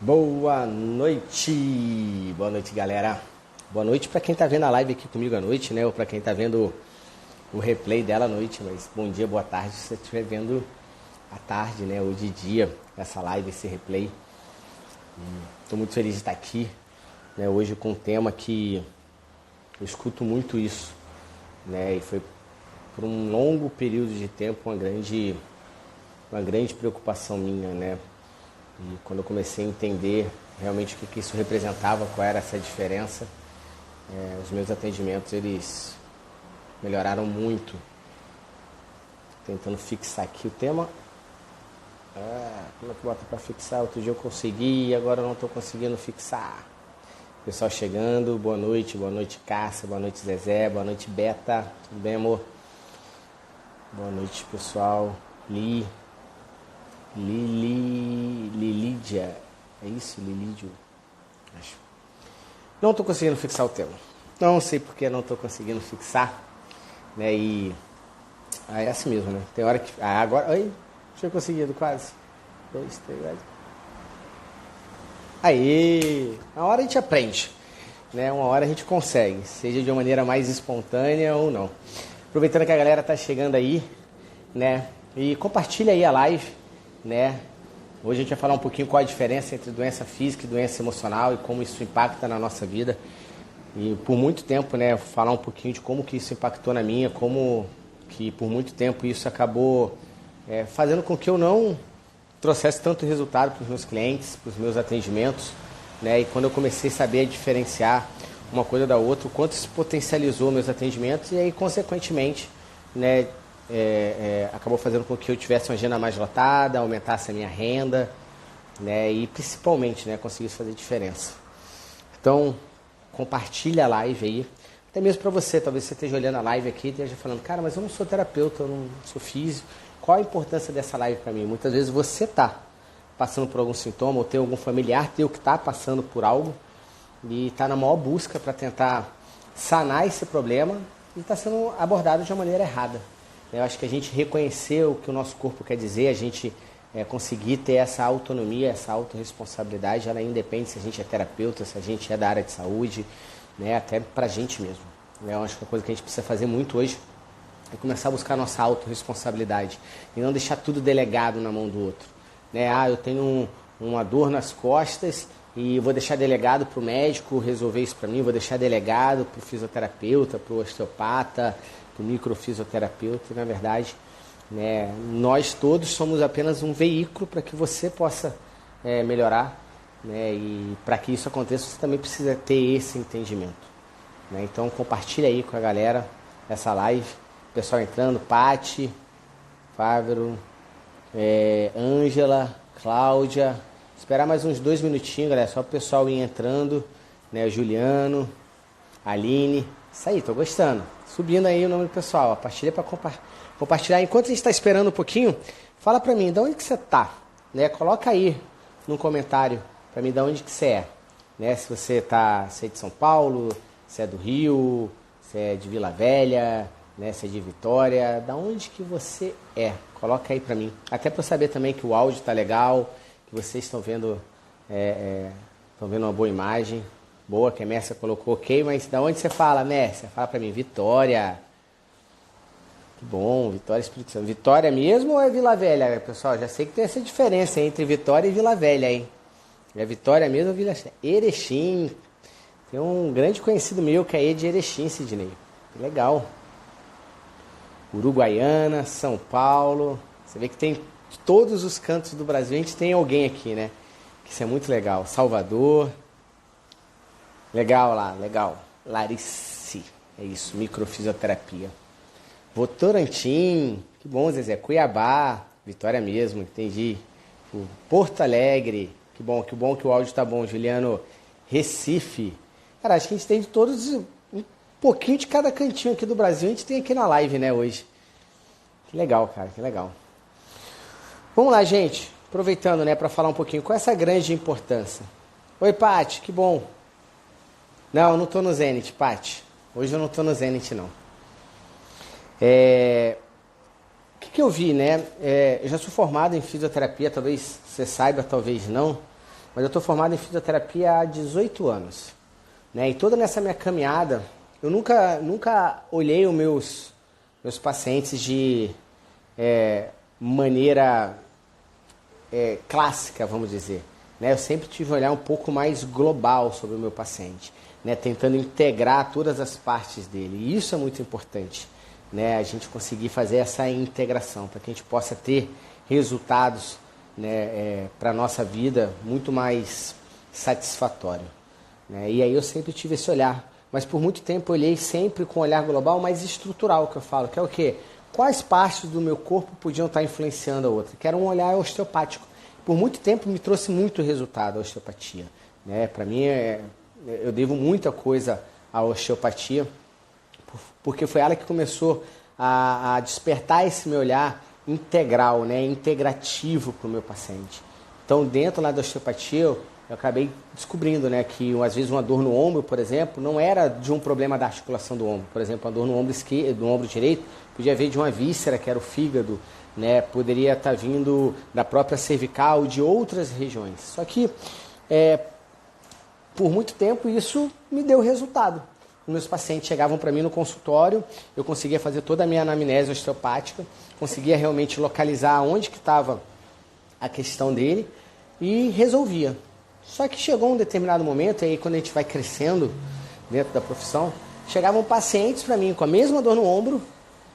Boa noite! Boa noite, galera. Boa noite para quem tá vendo a live aqui comigo à noite, né? Ou para quem tá vendo o replay dela à noite, mas bom dia, boa tarde se você estiver vendo à tarde, né? Ou de dia, essa live, esse replay. Estou muito feliz de estar aqui, né? Hoje com um tema que eu escuto muito isso, né? E foi por um longo período de tempo uma grande preocupação minha, né? E quando eu comecei a entender realmente o que isso representava, qual era essa diferença, os meus atendimentos eles melhoraram muito. Tentando fixar aqui o tema. Como é que bota para fixar? Outro dia eu consegui e agora eu não estou conseguindo fixar. Pessoal chegando, boa noite Cássia, boa noite Zezé, boa noite Beta, tudo bem, amor? Boa noite, pessoal. Lilídia, é isso, Lilídio? Acho. Não estou conseguindo fixar o tema. Não sei porque não estou conseguindo fixar, né? E é assim mesmo, né? Tem hora que agora, oi, tinha conseguido quase. 2, 3, Aê! Uma hora a gente aprende, né? Uma hora a gente consegue, seja de uma maneira mais espontânea ou não. Aproveitando que a galera tá chegando aí, né? E compartilha aí a live, né? Hoje a gente vai falar um pouquinho qual a diferença entre doença física e doença emocional e como isso impacta na nossa vida. E por muito tempo, né, falar um pouquinho de como que isso impactou na minha, como que por muito tempo isso acabou fazendo com que eu não trouxesse tanto resultado para os meus clientes, para os meus atendimentos, né? E quando eu comecei a saber diferenciar uma coisa da outra, o quanto isso potencializou meus atendimentos e aí, consequentemente, né, acabou fazendo com que eu tivesse uma agenda mais lotada, aumentasse a minha renda, né, e principalmente, né, conseguisse fazer diferença. Então, compartilha a live aí, até mesmo para você, talvez você esteja olhando a live aqui e esteja falando, cara, mas eu não sou terapeuta, eu não sou físico, qual a importância dessa live para mim? Muitas vezes você está passando por algum sintoma, ou tem algum familiar teu que está passando por algo, e está na maior busca para tentar sanar esse problema e está sendo abordado de uma maneira errada. Eu acho que a gente reconhecer o que o nosso corpo quer dizer, a gente conseguir ter essa autonomia, essa autorresponsabilidade, ela independe se a gente é terapeuta, se a gente é da área de saúde, né, até para a gente mesmo. Eu acho que a coisa que a gente precisa fazer muito hoje é começar a buscar a nossa autorresponsabilidade e não deixar tudo delegado na mão do outro. Né? Eu tenho uma dor nas costas e vou deixar delegado para o médico resolver isso para mim, vou deixar delegado para o fisioterapeuta, para o osteopata, para o microfisioterapeuta. E, na verdade, né, nós todos somos apenas um veículo para que você possa melhorar, né? E para que isso aconteça, você também precisa ter esse entendimento. Né? Então, compartilha aí com a galera essa live. O pessoal entrando, Pati, Fávero, Ângela, Cláudia. Esperar mais uns 2 minutinhos, galera, só o pessoal ir entrando, né? Juliano, Aline. Isso aí, tô gostando. Subindo aí o nome do pessoal. Partilha para compartilhar. Enquanto a gente está esperando um pouquinho, fala para mim, de onde que você tá? Né? Coloca aí no comentário para mim de onde que você é. Né? Se você é de São Paulo, se é do Rio, se é de Vila Velha, né, se é de Vitória, da onde que você é? Coloca aí pra mim. Até para eu saber também que o áudio tá legal, que vocês estão vendo, uma boa imagem. Boa, que a Mércia colocou ok, mas da onde você fala, Mércia? Fala pra mim, Vitória. Que bom, Vitória Espírito Santo. Vitória mesmo ou é Vila Velha, pessoal? Já sei que tem essa diferença entre Vitória e Vila Velha, hein? É Vitória mesmo ou Vila Velha? Erechim. Tem um grande conhecido meu que é de Erechim, Sidney. Legal. Uruguaiana, São Paulo. Você vê que tem de todos os cantos do Brasil, a gente tem alguém aqui, né? Isso é muito legal. Salvador. Legal lá, legal. Larice. É isso, microfisioterapia. Votorantim. Que bom, Zezé. Cuiabá. Vitória mesmo, entendi. Porto Alegre. Que bom que o áudio tá bom, Juliano. Recife. Cara, acho que a gente tem de todos... Um pouquinho de cada cantinho aqui do Brasil a gente tem aqui na live, né, hoje. Que legal, cara, que legal. Vamos lá, gente. Aproveitando, né, para falar um pouquinho com essa grande importância. Oi, Pati, que bom. Não, eu não tô no Zenit, Pati. Hoje eu não tô no Zenit, não. O que eu vi, né? Eu já sou formado em fisioterapia, talvez você saiba, talvez não. mas eu estou formado em fisioterapia há 18 anos. Né? E toda nessa minha caminhada, eu nunca olhei os meus pacientes de maneira clássica, vamos dizer. Né? Eu sempre tive um olhar um pouco mais global sobre o meu paciente, né? Tentando integrar todas as partes dele. E isso é muito importante, né? A gente conseguir fazer essa integração para que a gente possa ter resultados, né, para a nossa vida muito mais satisfatório. Né? E aí eu sempre tive esse olhar, mas por muito tempo eu olhei sempre com um olhar global mais estrutural, que eu falo, que é o quê? Quais partes do meu corpo podiam estar influenciando a outra? Que era um olhar osteopático. Por muito tempo me trouxe muito resultado a osteopatia. Né? Para mim, eu devo muita coisa à osteopatia, porque foi ela que começou a despertar esse meu olhar integral, né? Integrativo para o meu paciente. Então, dentro lá da osteopatia, eu acabei descobrindo, né, que às vezes uma dor no ombro, por exemplo, não era de um problema da articulação do ombro. Por exemplo, uma dor no ombro esquerdo, do ombro direito, podia vir de uma víscera, que era o fígado, né? Poderia estar vindo da própria cervical, de outras regiões. Só que, por muito tempo, isso me deu resultado. Meus pacientes chegavam para mim no consultório, eu conseguia fazer toda a minha anamnese osteopática, conseguia realmente localizar onde que estava a questão dele e resolvia. Só que chegou um determinado momento, e aí quando a gente vai crescendo dentro da profissão, chegavam pacientes para mim com a mesma dor no ombro,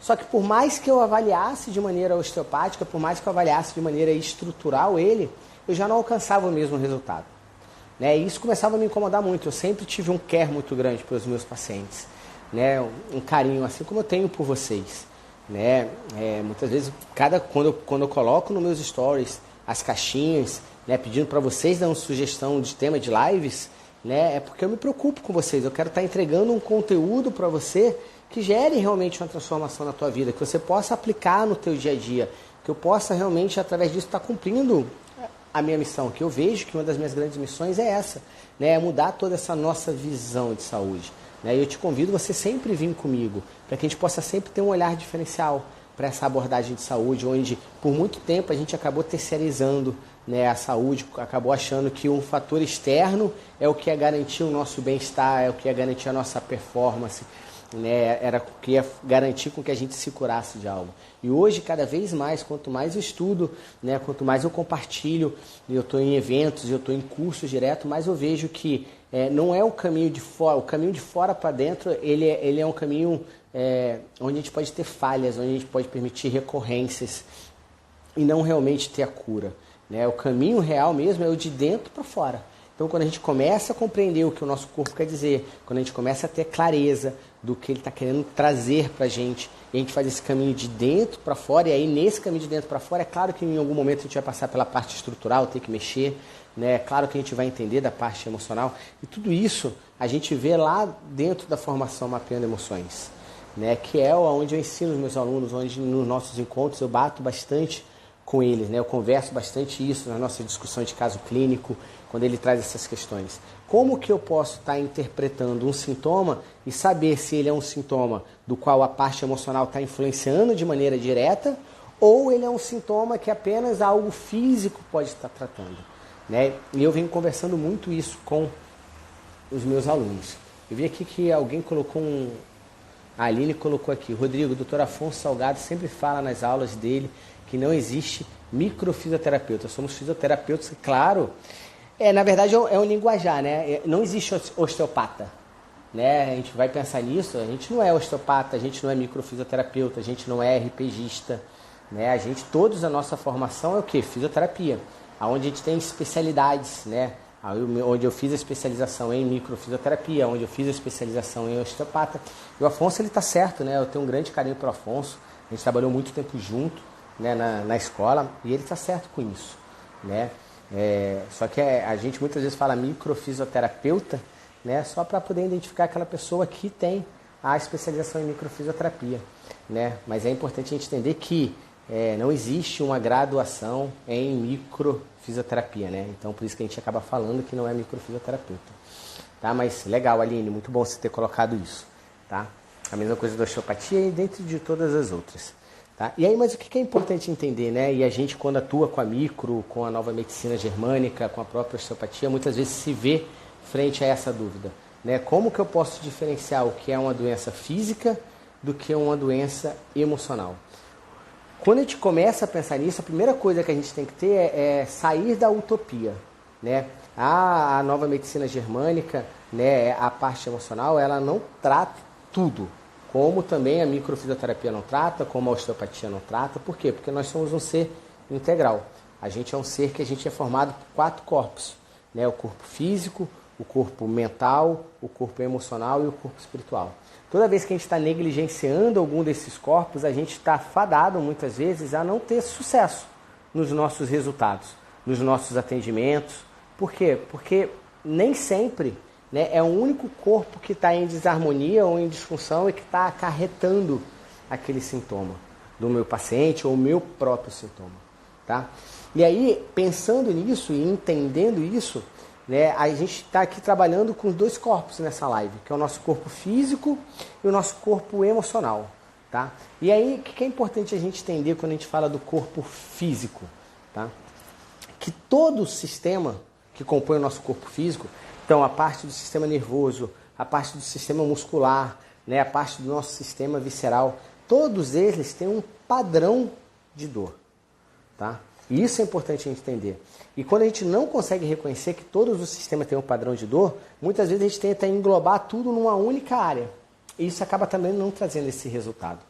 só que por mais que eu avaliasse de maneira osteopática, por mais que eu avaliasse de maneira estrutural ele, eu já não alcançava o mesmo resultado. Né? E isso começava a me incomodar muito. Eu sempre tive um care muito grande para os meus pacientes, né? Um carinho, assim como eu tenho por vocês. Né? Muitas vezes, quando eu coloco nos meus stories as caixinhas, né, pedindo para vocês dar uma sugestão de tema de lives, né, é porque eu me preocupo com vocês. Eu quero estar entregando um conteúdo para você que gere realmente uma transformação na tua vida, que você possa aplicar no teu dia a dia, que eu possa realmente, através disso, estar cumprindo a minha missão, que eu vejo que uma das minhas grandes missões é essa, né, é mudar toda essa nossa visão de saúde. Né? E eu te convido você sempre vir comigo, para que a gente possa sempre ter um olhar diferencial para essa abordagem de saúde, onde por muito tempo a gente acabou terceirizando, né, a saúde, acabou achando que um fator externo é o que ia garantir o nosso bem-estar, é o que ia garantir a nossa performance, né, era o que ia garantir com que a gente se curasse de algo. E hoje, cada vez mais, quanto mais eu estudo, né, quanto mais eu compartilho, eu estou em eventos, eu estou em cursos direto, mais eu vejo que não é o caminho de fora para dentro, ele é um caminho onde a gente pode ter falhas, onde a gente pode permitir recorrências e não realmente ter a cura. Né? O caminho real mesmo é o de dentro para fora. Então, quando a gente começa a compreender o que o nosso corpo quer dizer, quando a gente começa a ter clareza do que ele está querendo trazer para a gente gente faz esse caminho de dentro para fora, e aí nesse caminho de dentro para fora, é claro que em algum momento a gente vai passar pela parte estrutural, ter que mexer, né? É claro que a gente vai entender da parte emocional, e tudo isso a gente vê lá dentro da formação Mapeando Emoções, né? Que é onde eu ensino os meus alunos, onde nos nossos encontros eu bato bastante com eles, né? Eu converso bastante isso na nossa discussão de caso clínico, quando ele traz essas questões. Como que eu posso estar interpretando um sintoma e saber se ele é um sintoma do qual a parte emocional está influenciando de maneira direta, ou ele é um sintoma que apenas algo físico pode estar tratando, né? E eu venho conversando muito isso com os meus alunos. Eu vi aqui que alguém colocou a Aline colocou aqui, Rodrigo, o Dr. Afonso Salgado sempre fala nas aulas dele que não existe microfisioterapeuta. Somos fisioterapeutas, claro. Na verdade é um linguajar, né? Não existe osteopata, né? A gente vai pensar nisso, a gente não é osteopata, a gente não é microfisioterapeuta, a gente não é RPGista, né? Todos a nossa formação é o quê? Fisioterapia, onde a gente tem especialidades, né? Onde eu fiz a especialização em microfisioterapia, onde eu fiz a especialização em osteopata. E o Afonso, ele está certo, né? Eu tenho um grande carinho pelo Afonso, a gente trabalhou muito tempo junto, né, na escola, e ele está certo com isso, né? Só que a gente muitas vezes fala microfisioterapeuta, né, só para poder identificar aquela pessoa que tem a especialização em microfisioterapia, né? Mas é importante a gente entender que não existe uma graduação em microfisioterapia, né? Então por isso que a gente acaba falando que não é microfisioterapeuta, tá? Mas legal, Aline, muito bom você ter colocado isso, tá? A mesma coisa da osteopatia e dentro de todas as outras. Tá? E aí, mas o que é importante entender, né? E a gente, quando atua com a micro, com a nova medicina germânica, com a própria osteopatia, muitas vezes se vê frente a essa dúvida, né? Como que eu posso diferenciar o que é uma doença física do que é uma doença emocional? Quando a gente começa a pensar nisso, a primeira coisa que a gente tem que ter é sair da utopia, né? A nova medicina germânica, né, a parte emocional, ela não trata tudo, como também a microfisioterapia não trata, como a osteopatia não trata. Por quê? Porque nós somos um ser integral. A gente é um ser que a gente é formado por 4 corpos, né? O corpo físico, o corpo mental, o corpo emocional e o corpo espiritual. Toda vez que a gente está negligenciando algum desses corpos, a gente está fadado, muitas vezes, a não ter sucesso nos nossos resultados, nos nossos atendimentos. Por quê? Porque nem sempre, né, é o único corpo que está em desarmonia ou em disfunção e que está acarretando aquele sintoma do meu paciente ou o meu próprio sintoma. Tá? E aí, pensando nisso e entendendo isso, né, a gente está aqui trabalhando com os 2 corpos nessa live, que é o nosso corpo físico e o nosso corpo emocional. Tá? E aí, o que é importante a gente entender quando a gente fala do corpo físico? Tá? Que todo o sistema que compõe o nosso corpo físico, então a parte do sistema nervoso, a parte do sistema muscular, né, a parte do nosso sistema visceral, todos eles têm um padrão de dor. Tá? E isso é importante a gente entender. E quando a gente não consegue reconhecer que todos os sistemas têm um padrão de dor, muitas vezes a gente tenta englobar tudo numa única área. E isso acaba também não trazendo esse resultado.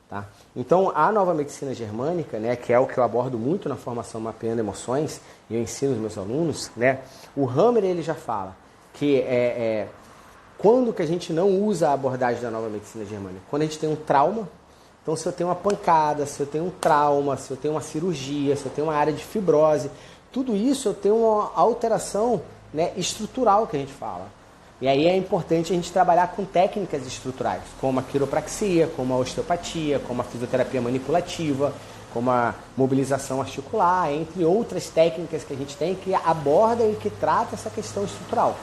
Tá? Então, a nova medicina germânica, né, que é o que eu abordo muito na formação Mapeando Emoções, e eu ensino os meus alunos, né, o Hammer ele já fala que quando que a gente não usa a abordagem da nova medicina germânica? Quando a gente tem um trauma. Então, se eu tenho uma pancada, se eu tenho um trauma, se eu tenho uma cirurgia, se eu tenho uma área de fibrose, tudo isso eu tenho uma alteração, né, estrutural que a gente fala. E aí é importante a gente trabalhar com técnicas estruturais, como a quiropraxia, como a osteopatia, como a fisioterapia manipulativa, como a mobilização articular, entre outras técnicas que a gente tem que abordam e que tratam essa questão estrutural.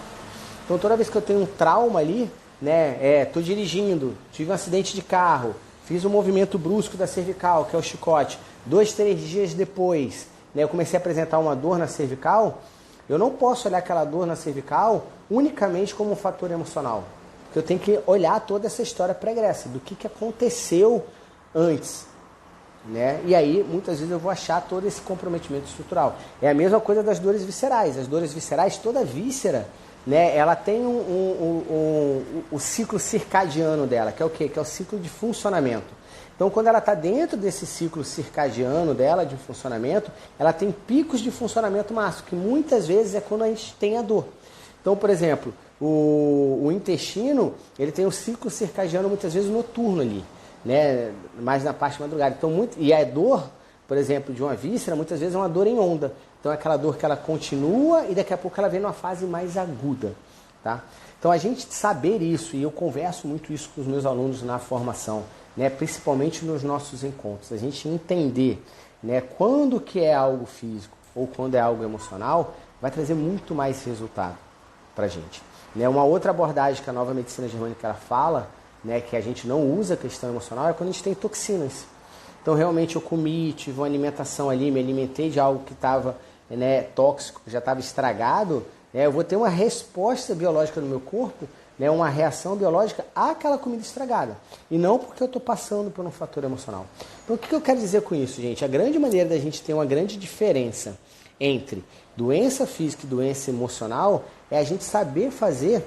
Então, toda vez que eu tenho um trauma ali, né, estou dirigindo, tive um acidente de carro, fiz um movimento brusco da cervical, que é o chicote, 2, 3 dias depois, né, eu comecei a apresentar uma dor na cervical. Eu não posso olhar aquela dor na cervical unicamente como um fator emocional. Porque eu tenho que olhar toda essa história pregressa, do que aconteceu antes. Né? E aí, muitas vezes, eu vou achar todo esse comprometimento estrutural. É a mesma coisa das dores viscerais. As dores viscerais, toda víscera, né, ela tem o ciclo circadiano dela, que é o quê? Que é o ciclo de funcionamento. Então, quando ela está dentro desse ciclo circadiano dela, de funcionamento, ela tem picos de funcionamento máximo, que muitas vezes é quando a gente tem a dor. Então, por exemplo, o intestino, ele tem um ciclo circadiano muitas vezes noturno ali, né? Mais na parte madrugada. Então, e a dor, por exemplo, de uma víscera, muitas vezes é uma dor em onda. Então, é aquela dor que ela continua e daqui a pouco ela vem numa fase mais aguda. Tá? Então, a gente saber isso, e eu converso muito isso com os meus alunos na formação, né, principalmente nos nossos encontros, a gente entender, né, quando que é algo físico ou quando é algo emocional, vai trazer muito mais resultado para a gente. Né, uma outra abordagem que a nova medicina germânica ela fala, né, que a gente não usa a questão emocional, é quando a gente tem toxinas. Então, realmente, eu comi, tive uma alimentação ali, me alimentei de algo que estava, né, tóxico, já estava estragado, né, eu vou ter uma resposta biológica no meu corpo, né, uma reação biológica àquela comida estragada. E não porque eu estou passando por um fator emocional. Então, o que eu quero dizer com isso, gente? A grande maneira da gente ter uma grande diferença entre doença física e doença emocional é a gente saber fazer,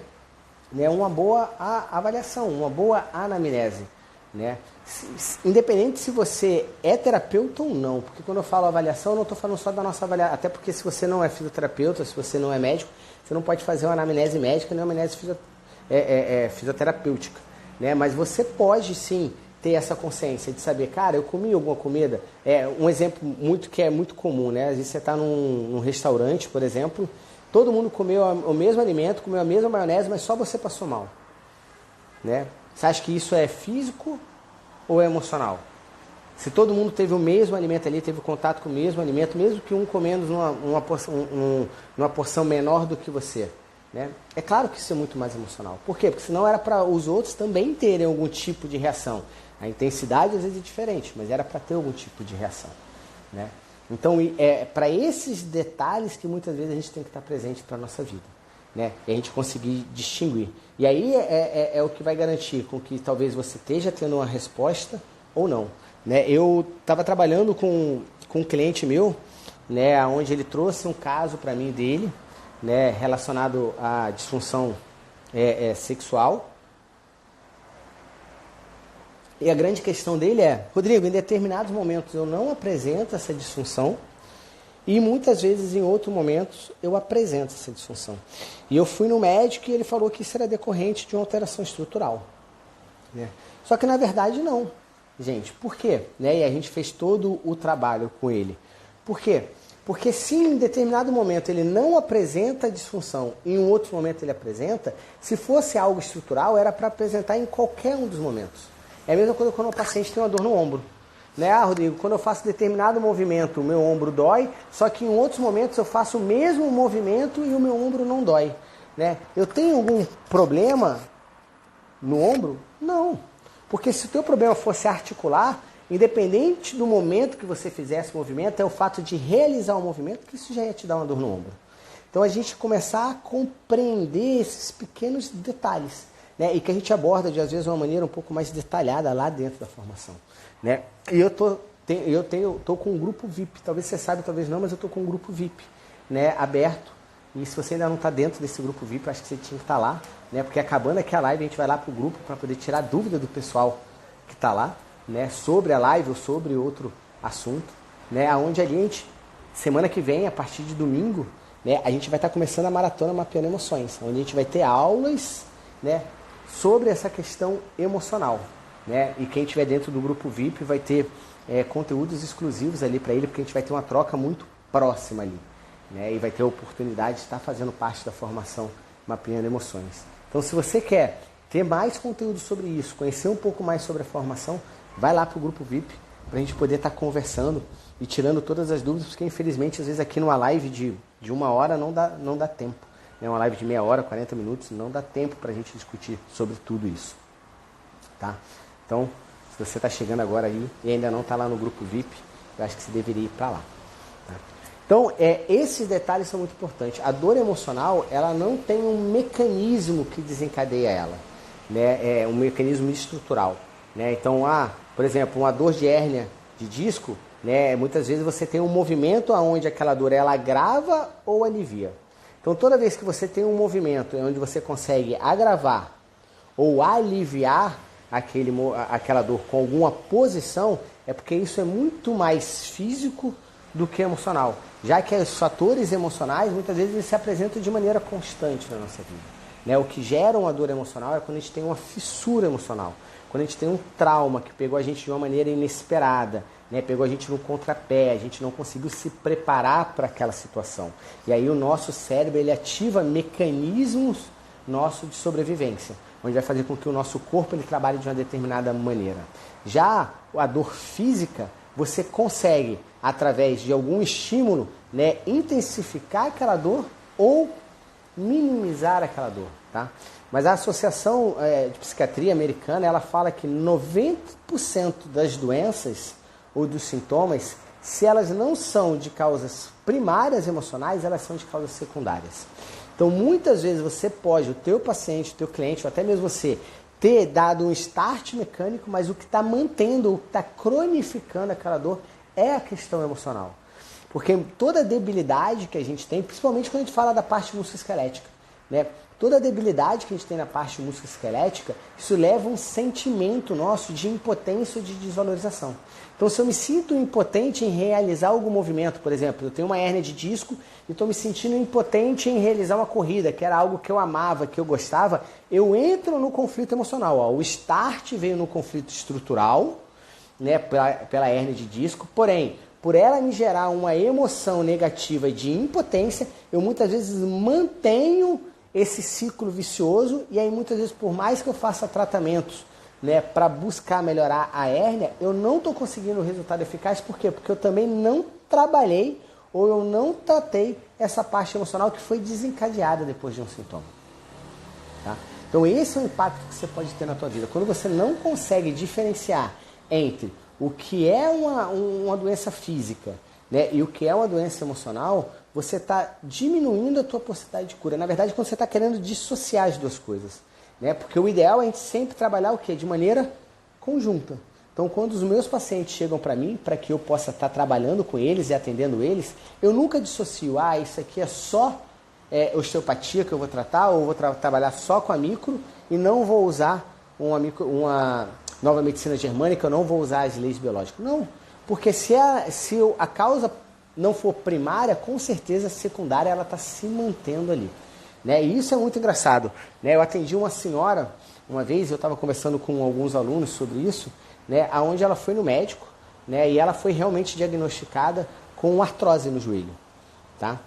né, uma boa avaliação, uma boa anamnese. Né? Independente se você é terapeuta ou não, porque quando eu falo avaliação, eu não estou falando só da nossa avaliação, até porque se você não é fisioterapeuta, se você não é médico, você não pode fazer uma anamnese médica nem uma anamnese fisioterapêutica, né? Mas você pode sim ter essa consciência de saber, cara, eu comi alguma comida, um exemplo que é muito comum, né? Às vezes você está num restaurante, por exemplo, todo mundo comeu o mesmo alimento, comeu a mesma maionese, mas só você passou mal, né? Você acha que isso é físico ou é emocional? Se todo mundo teve o mesmo alimento ali, teve contato com o mesmo alimento, mesmo que um comendo numa porção menor do que você, né? É claro que isso é muito mais emocional. Por quê? Porque senão era para os outros também terem algum tipo de reação. A intensidade às vezes é diferente, mas era para ter algum tipo de reação, né? Então, para esses detalhes que muitas vezes a gente tem que estar presente para a nossa vida, né? E a gente conseguir distinguir. E aí é o que vai garantir com que talvez você esteja tendo uma resposta ou não, né? Eu estava trabalhando com um cliente meu, né, onde ele trouxe um caso para mim dele, né, relacionado à disfunção sexual. E a grande questão dele é: Rodrigo, em determinados momentos eu não apresento essa disfunção e muitas vezes em outros momentos eu apresento essa disfunção. E eu fui no médico e ele falou que isso era decorrente de uma alteração estrutural, né? Só que na verdade não, gente. Por quê? Né? E a gente fez todo o trabalho com ele. Por quê? Porque se em determinado momento ele não apresenta a disfunção e em um outro momento ele apresenta, se fosse algo estrutural era para apresentar em qualquer um dos momentos. É a mesma coisa quando o paciente tem uma dor no ombro, né? Ah, Rodrigo, quando eu faço determinado movimento, o meu ombro dói, só que em outros momentos eu faço o mesmo movimento e o meu ombro não dói, né? Eu tenho algum problema no ombro? Não. Porque se o teu problema fosse articular, independente do momento que você fizesse o movimento, é o fato de realizar o movimento que isso já ia te dar uma dor no ombro. Então a gente começar a compreender esses pequenos detalhes, né? E que a gente aborda de às vezes de uma maneira um pouco mais detalhada lá dentro da formação, né? E eu tô com um grupo VIP, talvez você saiba, talvez não, mas eu tô com um grupo VIP, né, aberto. E se você ainda não está dentro desse grupo VIP, eu acho que você tinha que estar lá, né? Porque acabando aqui a live, a gente vai lá pro grupo para poder tirar dúvida do pessoal que está lá, né, sobre a live ou sobre outro assunto, né? Onde a gente, semana que vem, a partir de domingo, né, a gente vai estar começando a maratona Mapeando Emoções, onde a gente vai ter aulas, né, sobre essa questão emocional, né? E quem estiver dentro do grupo VIP vai ter conteúdos exclusivos ali para ele, porque a gente vai ter uma troca muito próxima ali, né? E vai ter a oportunidade de estar fazendo parte da formação Mapeando Emoções. Então, se você quer ter mais conteúdo sobre isso, conhecer um pouco mais sobre a formação, vai lá para o grupo VIP para a gente poder estar conversando e tirando todas as dúvidas, porque infelizmente às vezes aqui numa live de 1 hora não dá tempo. Uma live de meia hora, 40 minutos, não dá tempo para a gente discutir sobre tudo isso, tá? Então, se você está chegando agora aí e ainda não está lá no grupo VIP, eu acho que você deveria ir para lá, tá? Então, esses detalhes são muito importantes. A dor emocional, ela não tem um mecanismo que desencadeia ela, né? É um mecanismo estrutural, né? Então, por exemplo, uma dor de hérnia de disco, né? Muitas vezes você tem um movimento onde aquela dor ela agrava ou alivia. Então, toda vez que você tem um movimento onde você consegue agravar ou aliviar aquela dor com alguma posição, é porque isso é muito mais físico do que emocional. Já que os fatores emocionais, muitas vezes, eles se apresentam de maneira constante na nossa vida, né? O que gera uma dor emocional é quando a gente tem uma fissura emocional, quando a gente tem um trauma que pegou a gente de uma maneira inesperada, né? Pegou a gente no contrapé, a gente não conseguiu se preparar para aquela situação. E aí o nosso cérebro ele ativa mecanismos nossos de sobrevivência, onde vai fazer com que o nosso corpo ele trabalhe de uma determinada maneira. Já a dor física, você consegue, através de algum estímulo, né, intensificar aquela dor ou minimizar aquela dor, tá? Mas a Associação de Psiquiatria Americana, ela fala que 90% das doenças ou dos sintomas, se elas não são de causas primárias emocionais, elas são de causas secundárias. Então, muitas vezes você pode, o teu paciente, o teu cliente, ou até mesmo você, ter dado um start mecânico, mas o que está mantendo, o que está cronificando aquela dor é a questão emocional. Porque toda debilidade que a gente tem, principalmente quando a gente fala da parte musculoesquelética, né? Toda debilidade que a gente tem na parte musculoesquelética, isso leva um sentimento nosso de impotência ou de desvalorização. Então, se eu me sinto impotente em realizar algum movimento, por exemplo, eu tenho uma hérnia de disco e estou me sentindo impotente em realizar uma corrida, que era algo que eu amava, que eu gostava, eu entro no conflito emocional. O start veio no conflito estrutural, né, pela hérnia de disco, porém, por ela me gerar uma emoção negativa de impotência, eu muitas vezes mantenho esse ciclo vicioso e aí muitas vezes, por mais que eu faça tratamentos, né, para buscar melhorar a hérnia, eu não estou conseguindo o resultado eficaz. Por quê? Porque eu também não trabalhei ou eu não tratei essa parte emocional que foi desencadeada depois de um sintoma. Tá? Então esse é o impacto que você pode ter na tua vida. Quando você não consegue diferenciar entre o que é uma doença física, né, e o que é uma doença emocional, você está diminuindo a tua possibilidade de cura. Na verdade, quando você está querendo dissociar as duas coisas. Né? Porque o ideal é a gente sempre trabalhar o quê? De maneira conjunta. Então, quando os meus pacientes chegam para mim, para que eu possa estar trabalhando com eles e atendendo eles, eu nunca dissocio, isso aqui é só osteopatia que eu vou tratar, ou vou trabalhar só com a micro e não vou usar uma nova medicina germânica, eu não vou usar as leis biológicas. Não, porque se a causa não for primária, com certeza a secundária ela está se mantendo ali. Né? E isso é muito engraçado. Né? Eu atendi uma senhora, uma vez, eu estava conversando com alguns alunos sobre isso, né? Onde ela foi no médico, né? E ela foi realmente diagnosticada com artrose no joelho. Tá?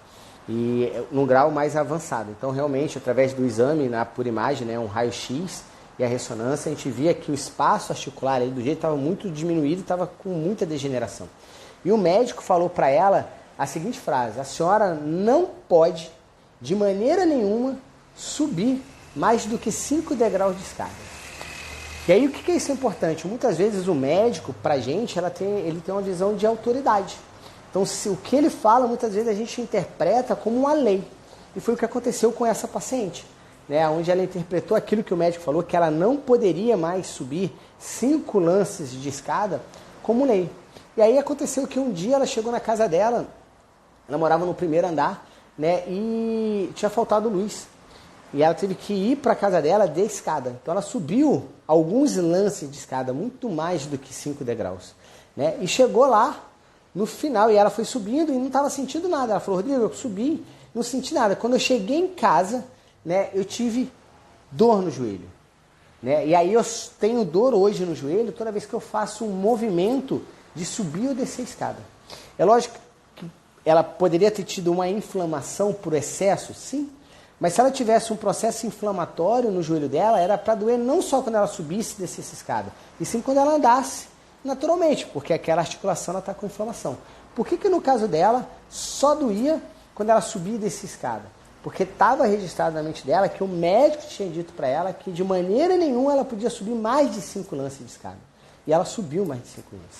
E num grau mais avançado. Então, realmente, através do exame, por imagem, né? Um raio-x e a ressonância, a gente via que o espaço articular aí do jeito estava muito diminuído, estava com muita degeneração. E o médico falou para ela a seguinte frase: a senhora não pode, de maneira nenhuma, subir mais do que 5 degraus de escada. E aí o que é isso importante? Muitas vezes o médico, pra gente, ele tem uma visão de autoridade. Então o que ele fala, muitas vezes a gente interpreta como uma lei. E foi o que aconteceu com essa paciente, né? Onde ela interpretou aquilo que o médico falou, que ela não poderia mais subir 5 lances de escada como lei. E aí aconteceu que um dia ela chegou na casa dela, ela morava no primeiro andar, né? E tinha faltado luz. E ela teve que ir para a casa dela de escada. Então ela subiu alguns lances de escada, muito mais do que 5 degraus. Né? E chegou lá no final, e ela foi subindo e não estava sentindo nada. Ela falou: Rodrigo, eu subi, não senti nada. Quando eu cheguei em casa, né, eu tive dor no joelho. Né? E aí eu tenho dor hoje no joelho toda vez que eu faço um movimento de subir ou descer a escada. É lógico que ela poderia ter tido uma inflamação por excesso, sim. Mas se ela tivesse um processo inflamatório no joelho dela, era para doer não só quando ela subisse e descesse a escada, e sim quando ela andasse naturalmente, porque aquela articulação está com inflamação. Por que no caso dela só doía quando ela subia e descia a escada? Porque estava registrado na mente dela que o médico tinha dito para ela que de maneira nenhuma ela podia subir mais de 5 lances de escada. E ela subiu mais de 5 lances.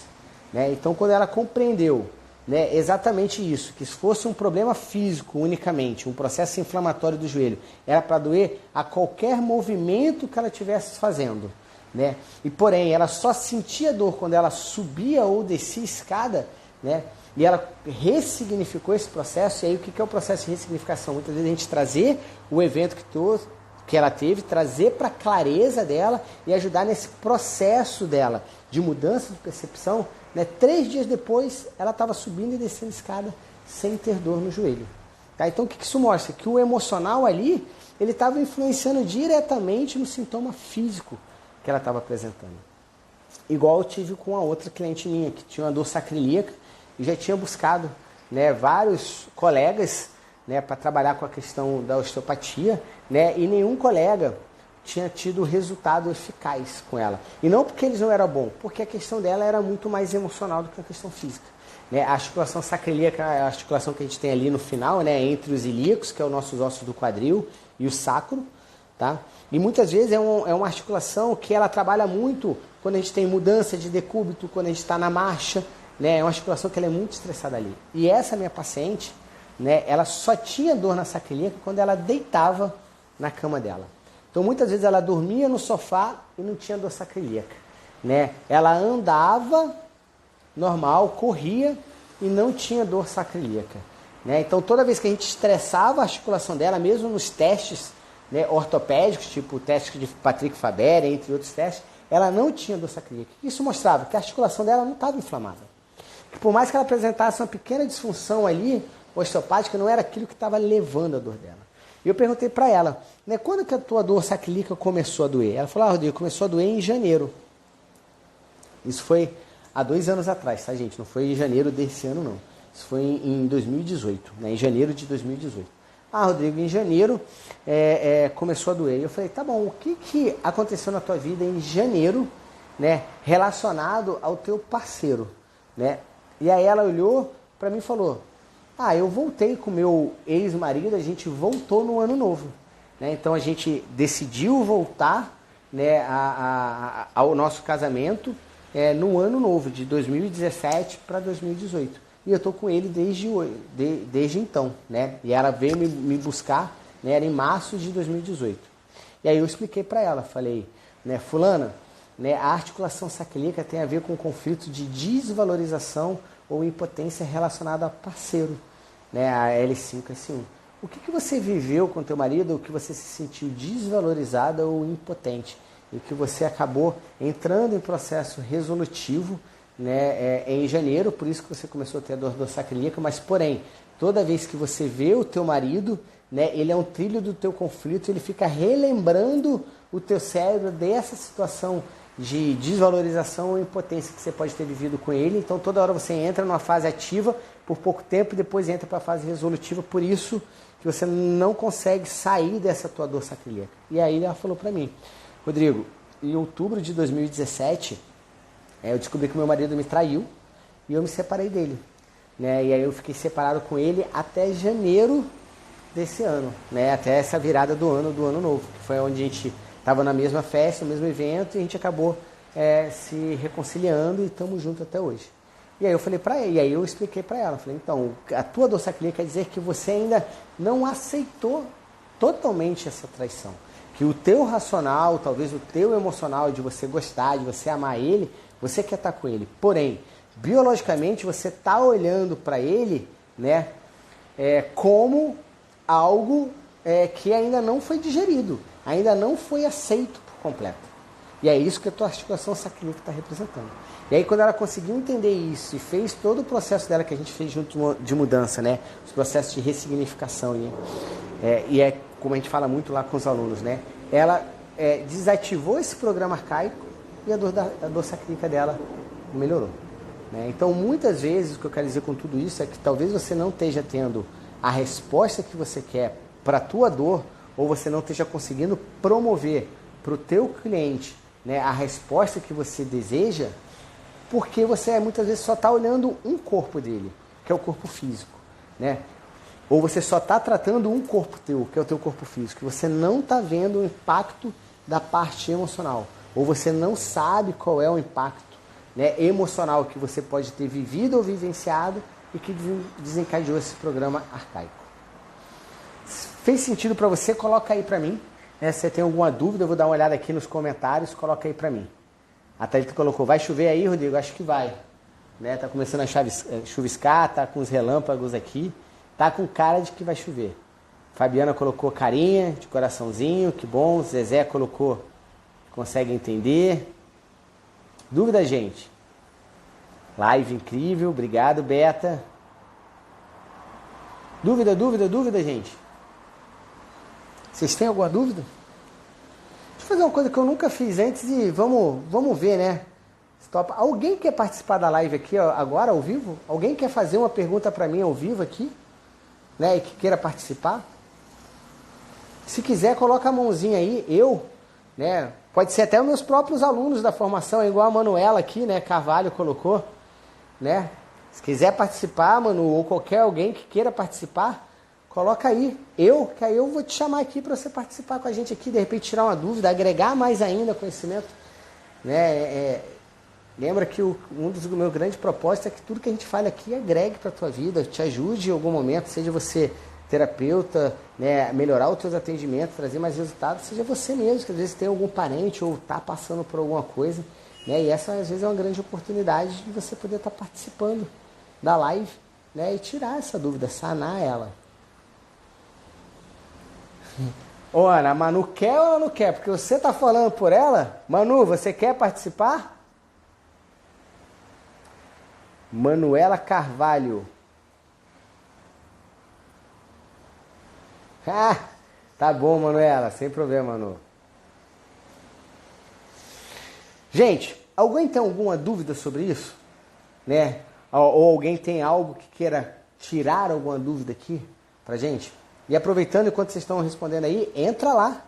Né? Então quando ela compreendeu, né, exatamente isso, que se fosse um problema físico unicamente, um processo inflamatório do joelho, era para doer a qualquer movimento que ela estivesse fazendo. Né? E porém, ela só sentia dor quando ela subia ou descia a escada, né? E ela ressignificou esse processo. E aí o que é o processo de ressignificação? Muitas vezes a gente trazer o evento que ela teve, trazer para a clareza dela e ajudar nesse processo dela de mudança de percepção. Né? 3 dias depois, ela estava subindo e descendo a escada sem ter dor no joelho. Tá? Então, o que isso mostra? Que o emocional ali, ele estava influenciando diretamente no sintoma físico que ela estava apresentando. Igual eu tive com a outra cliente minha, que tinha uma dor sacrilíaca e já tinha buscado, né, vários colegas, né, para trabalhar com a questão da osteopatia, né, e nenhum colega tinha tido resultado eficaz com ela. E não porque eles não eram bons, porque a questão dela era muito mais emocional do que a questão física. Né? A articulação sacrilíaca é a articulação que a gente tem ali no final, né, entre os ilíacos, que é os nossos ossos do quadril, e o sacro. Tá? E muitas vezes é uma articulação que ela trabalha muito quando a gente tem mudança de decúbito, quando a gente está na marcha. Né? É uma articulação que ela é muito estressada ali. E essa minha paciente, né, ela só tinha dor na sacrilíaca quando ela deitava na cama dela. Então, muitas vezes ela dormia no sofá e não tinha dor sacrilíaca. Né? Ela andava normal, corria e não tinha dor sacrilíaca. Né? Então, toda vez que a gente estressava a articulação dela, mesmo nos testes, né, ortopédicos, tipo o teste de Patrick Faber, entre outros testes, ela não tinha dor sacrilíaca. Isso mostrava que a articulação dela não estava inflamada. Que por mais que ela apresentasse uma pequena disfunção ali, osteopática, não era aquilo que estava levando a dor dela. E eu perguntei para ela, né, quando que a tua dor sacrilíaca começou a doer? Ela falou: Rodrigo, começou a doer em janeiro. Isso foi há 2 anos atrás, tá, gente? Não foi em janeiro desse ano, não. Isso foi em 2018, né, em janeiro de 2018. Rodrigo, em janeiro começou a doer. Eu falei: tá bom, o que aconteceu na tua vida em janeiro, né, relacionado ao teu parceiro? Né? E aí ela olhou para mim e falou: eu voltei com meu ex-marido, a gente voltou no ano novo. né? Então a gente decidiu voltar, né, ao nosso casamento no ano novo, de 2017 para 2018. E eu estou com ele desde então, né? E ela veio me buscar, né, era em março de 2018. E aí eu expliquei para ela, falei, né, fulana, né, a articulação sacilíaca tem a ver com conflito de desvalorização ou impotência relacionada a parceiro, né, a L5, S1. O que você viveu com teu marido, o que você se sentiu desvalorizada ou impotente, e que você acabou entrando em processo resolutivo, né, em janeiro, por isso que você começou a ter a dor dorsacilíaca, mas porém, toda vez que você vê o teu marido, né, ele é um trilho do teu conflito, ele fica relembrando o teu cérebro dessa situação de desvalorização ou impotência que você pode ter vivido com ele. Então toda hora você entra numa fase ativa por pouco tempo e depois entra para a fase resolutiva, por isso que você não consegue sair dessa tua dor sacilíaca. E aí ela falou para mim, Rodrigo, em outubro de 2017, eu descobri que meu marido me traiu e eu me separei dele, né? E aí eu fiquei separado com ele até janeiro desse ano, né? Até essa virada do ano novo, que foi onde a gente estava na mesma festa, no mesmo evento, e a gente acabou se reconciliando e estamos juntos até hoje. E aí eu falei para ela, e aí eu expliquei para ela, falei, então, a tua dor sacilíaca quer dizer que você ainda não aceitou totalmente essa traição. Que o teu racional, talvez o teu emocional de você gostar, de você amar ele, você quer estar com ele. Porém, biologicamente você está olhando para ele, né, como algo que ainda não foi digerido, ainda não foi aceito por completo. E é isso que a tua articulação sacilíaca está representando. E aí quando ela conseguiu entender isso e fez todo o processo dela que a gente fez junto de mudança, né, os processos de ressignificação, né, e é como a gente fala muito lá com os alunos, né, ela desativou esse programa arcaico e a dor sacilíaca dela melhorou. Né? Então muitas vezes o que eu quero dizer com tudo isso é que talvez você não esteja tendo a resposta que você quer para a tua dor, ou você não esteja conseguindo promover para o teu cliente, né, a resposta que você deseja, porque você muitas vezes só está olhando um corpo dele, que é o corpo físico, né? Ou você só está tratando um corpo teu, que é o teu corpo físico, que você não está vendo o impacto da parte emocional, ou você não sabe qual é o impacto, né, emocional que você pode ter vivido ou vivenciado e que desencadeou esse programa arcaico. Fez sentido para você? Coloca aí para mim. Se você tem alguma dúvida, eu vou dar uma olhada aqui nos comentários, coloca aí para mim. A Thalita colocou, vai chover aí, Rodrigo? Acho que vai. Né? Tá começando a chuviscar, tá com os relâmpagos aqui, tá com cara de que vai chover. Fabiana colocou carinha, de coraçãozinho, que bom. Zezé colocou, consegue entender. Dúvida, gente? Live incrível, obrigado, Beta. Dúvida, gente? Vocês têm alguma dúvida? Deixa eu fazer uma coisa que eu nunca fiz antes e vamos ver, né? Stop. Alguém quer participar da live aqui agora, ao vivo? Alguém quer fazer uma pergunta para mim ao vivo aqui? Né? E que queira participar? Se quiser, coloca a mãozinha aí. Né? Pode ser até os meus próprios alunos da formação, igual a Manuela aqui, né? Carvalho colocou, né? Se quiser participar, Manu, ou qualquer alguém que queira participar, coloca aí. Que aí eu vou te chamar aqui para você participar com a gente aqui, de repente tirar uma dúvida, agregar mais ainda conhecimento. Né? Lembra que um dos meus grandes propósitos é que tudo que a gente fala aqui agregue para a tua vida, te ajude em algum momento, seja você terapeuta, né, melhorar os teus atendimentos, trazer mais resultados, seja você mesmo, que às vezes tem algum parente ou está passando por alguma coisa. Né? E essa às vezes é uma grande oportunidade de você poder estar participando da live, né, e tirar essa dúvida, sanar ela. Ô Ana, a Manu quer ou não quer? Porque você está falando por ela. Manu, você quer participar? Manuela Carvalho. Ah, tá bom, Manuela, sem problema, Manu. Gente, alguém tem alguma dúvida sobre isso? Né? Ou alguém tem algo que queira tirar alguma dúvida aqui pra gente? E aproveitando, enquanto vocês estão respondendo aí, entra lá,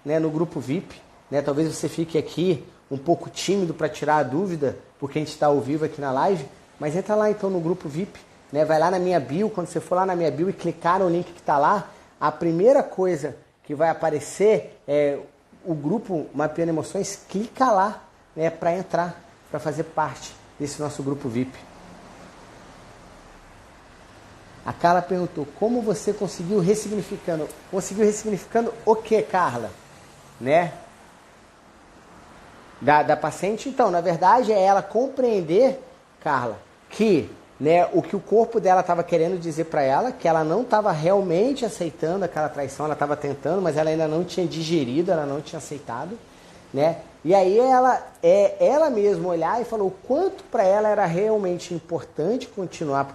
né, no grupo VIP. Né? Talvez você fique aqui um pouco tímido para tirar a dúvida, porque a gente está ao vivo aqui na live. Mas entra lá então no grupo VIP. Né? Vai lá na minha bio, quando você for lá na minha bio e clicar no link que está lá, a primeira coisa que vai aparecer o grupo Mapeando Emoções, clica lá, né, para entrar, para fazer parte desse nosso grupo VIP. A Carla perguntou, como você conseguiu ressignificando? Conseguiu ressignificando o que, Carla? Né? Da paciente, então, na verdade, é ela compreender, Carla, que, né, o que o corpo dela estava querendo dizer para ela, que ela não estava realmente aceitando aquela traição, ela estava tentando, mas ela ainda não tinha digerido, ela não tinha aceitado, né? E aí ela mesma olhar e falou o quanto para ela era realmente importante continuar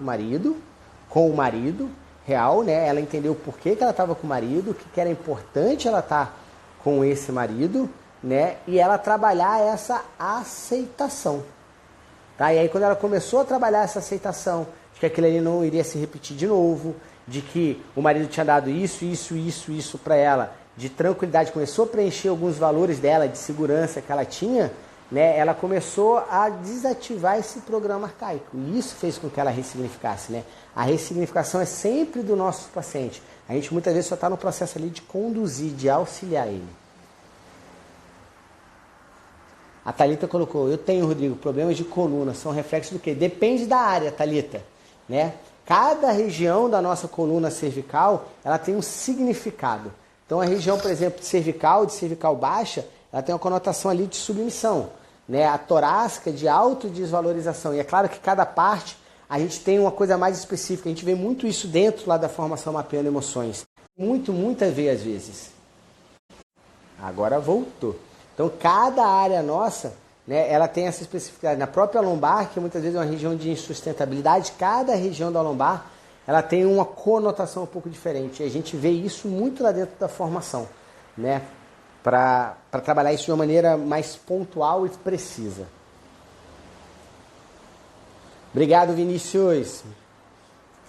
com o marido real, né? Ela entendeu por que ela estava com o marido, o que era importante ela estar com esse marido, né? E ela trabalhar essa aceitação. Tá? E aí quando ela começou a trabalhar essa aceitação, de que aquilo ali não iria se repetir de novo, de que o marido tinha dado isso para ela, de tranquilidade, começou a preencher alguns valores dela, de segurança que ela tinha, né? Ela começou a desativar esse programa arcaico. E isso fez com que ela ressignificasse, né? A ressignificação é sempre do nosso paciente. A gente muitas vezes só está no processo ali de conduzir, de auxiliar ele. A Thalita colocou, eu tenho, Rodrigo, problemas de coluna, são reflexos do quê? Depende da área, Thalita, né? Cada região da nossa coluna cervical, ela tem um significado. Então a região, por exemplo, de cervical baixa, ela tem uma conotação ali de submissão, né? A torácica de autodesvalorização. E é claro que cada parte, a gente tem uma coisa mais específica, a gente vê muito isso dentro lá da formação Mapeando Emoções. Muito a ver às vezes. Agora voltou. Então, cada área nossa, né, ela tem essa especificidade. Na própria lombar, que muitas vezes é uma região de insustentabilidade, cada região da lombar, ela tem uma conotação um pouco diferente. E a gente vê isso muito lá dentro da formação, né, para trabalhar isso de uma maneira mais pontual e precisa. Obrigado, Vinícius.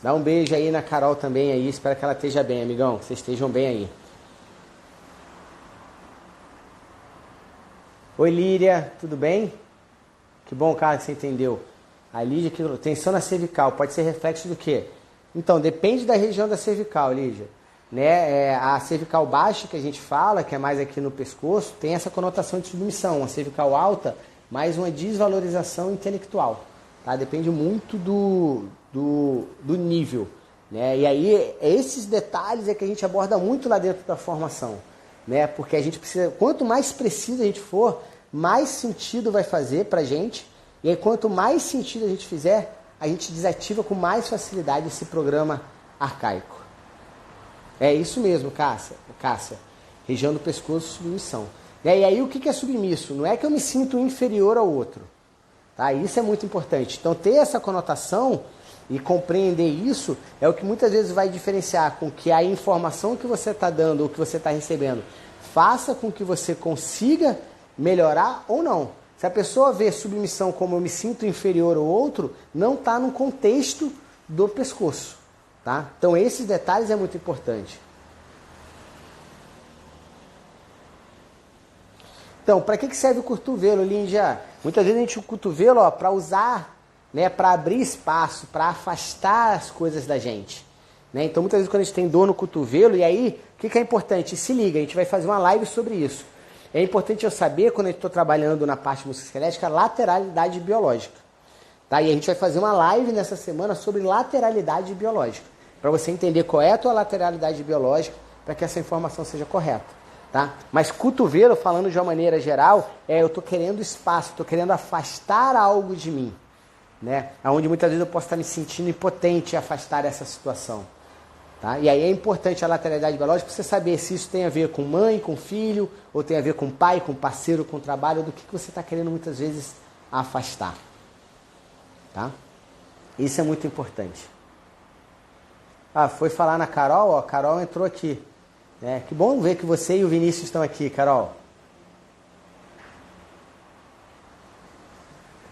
Dá um beijo aí na Carol também aí. Espero que ela esteja bem, amigão. Que vocês estejam bem aí. Oi, Líria, tudo bem? Que bom, cara, que você entendeu. A Lídia, que tensão na cervical, pode ser reflexo do quê? Então, depende da região da cervical, Lídia. Né? A cervical baixa, que a gente fala, que é mais aqui no pescoço, tem essa conotação de submissão. A cervical alta, mais uma desvalorização intelectual. Tá? Depende muito do nível. Né? E aí, esses detalhes é que a gente aborda muito lá dentro da formação. Né? Porque a gente precisa, quanto mais preciso a gente for, mais sentido vai fazer pra gente, e aí quanto mais sentido a gente fizer, a gente desativa com mais facilidade esse programa arcaico. É isso mesmo, Cássia. Região do pescoço, submissão. E aí o que é submisso? Não é que eu me sinto inferior ao outro. Tá? Isso é muito importante. Então ter essa conotação e compreender isso é o que muitas vezes vai diferenciar com que a informação que você está dando ou que você está recebendo faça com que você consiga melhorar ou não. Se a pessoa vê submissão como eu me sinto inferior ao outro, não está no contexto do pescoço. Tá? Então esses detalhes é muito importante. Então, para que serve o cotovelo, Líndia? Muitas vezes a gente usa o cotovelo para usar, né, para abrir espaço, para afastar as coisas da gente. Né? Então, muitas vezes quando a gente tem dor no cotovelo, e aí, o que é importante? Se liga, a gente vai fazer uma live sobre isso. É importante eu saber, quando eu estou trabalhando na parte musculoesquelética, a lateralidade biológica. Tá? E a gente vai fazer uma live nessa semana sobre lateralidade biológica, para você entender qual é a tua lateralidade biológica, para que essa informação seja correta. Tá? Mas cotovelo, falando de uma maneira geral, eu estou querendo espaço, estou querendo afastar algo de mim. Né? Onde muitas vezes eu posso estar me sentindo impotente em afastar essa situação. Tá? E aí é importante a lateralidade biológica para você saber se isso tem a ver com mãe, com filho, ou tem a ver com pai, com parceiro, com trabalho, do que você está querendo muitas vezes afastar. Tá? Isso é muito importante. Foi falar na Carol, ó, a Carol entrou aqui. Que bom ver que você e o Vinícius estão aqui, Carol.